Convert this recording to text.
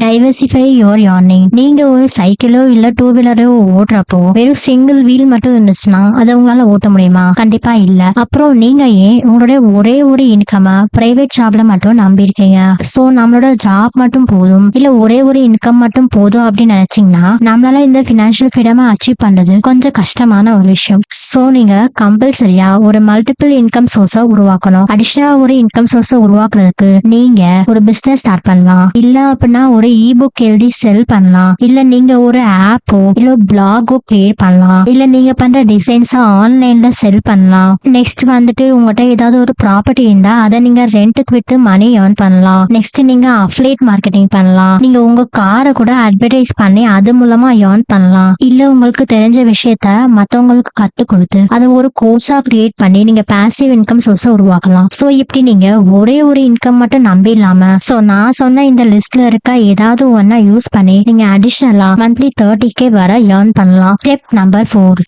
Diversify your earning. நீங்க ஒரு சைக்கிளோ இல்ல டூ வீலரோ ஓட்டுறப்போ வெறும் சிங்கிள் வீல் மட்டும் இருந்துச்சுன்னா அதை உங்களால ஓட்ட முடியுமா? கண்டிப்பா இல்ல. அப்புறம் நீங்க ஏன் உங்களுடைய ஒரே ஒரு இன்கம் பிரைவேட் ஜாப்ல மட்டும் நம்பி இருக்கீங்க? சோ நம்மளோட ஜாப் மட்டும் போதும் இல்ல ஒரே ஒரு இன்கம் மட்டும் போதும் அப்படின்னு நினைச்சீங்கன்னா நம்மளால இந்த பினான்சியல் ஃப்ரீடம் அச்சீவ் பண்றது கொஞ்சம் கஷ்டமான ஒரு விஷயம். சோ நீங்க கம்பல்சரியா ஒரு மல்டிபிள் இன்கம் சோர்ஸ உருவாக்கணும். அடிஷனலா ஒரு இன்கம் சோர்ஸ உருவாக்குறதுக்கு நீங்க ஒரு பிசினஸ் ஸ்டார்ட் பண்ணலாம். இல்ல அப்படின்னா ஒரு இபுக் எழுதி செல் பண்ணலாம். இல்ல நீங்க ஒரு ஆப்போ இல்ல பிளாகோ கிரியேட் பண்ணலாம். இல்ல நீங்க பண்ற டிசைன்ஸ ஆன்லைன்ல செல் பண்ணலாம். நெக்ஸ்ட் வந்துட்டு உங்ககிட்ட ஏதாவது ஒரு ப்ராப்பர்ட்டி இருந்தா அதை நீங்க ரெண்ட்டுக்கு விட்டு மணி ஏர்ன் பண்ணலாம். நெக்ஸ்ட் நீங்க அஃபிலியேட் மார்க்கெட்டிங் பண்ணலாம். நீங்க உங்க காரை கூட அட்வர்டைஸ் பண்ணி அது மூலமா ஏர்ன் பண்ணலாம். இல்ல உங்களுக்கு தெரிஞ்ச விஷயத்த மத்தவங்களுக்கு கத்து கொடுத்து அதை ஒரு கோர்ஸா கிரியேட் பண்ணி நீங்க பாசிவ் இன்கம் சோர்ஸ உருவாக்கலாம். சோ இப்படி நீங்க ஒரே ஒரு இன்கம் மட்டும் நம்பி இல்லாம சோ நான் சொன்ன இந்த லிஸ்ட்ல இருக்க ஏதாவது ஒன்னா யூஸ் பண்ணி நீங்க அடிஷனலா மந்த்லி 30K வர ஏர்ன் பண்ணலாம். Step number 4.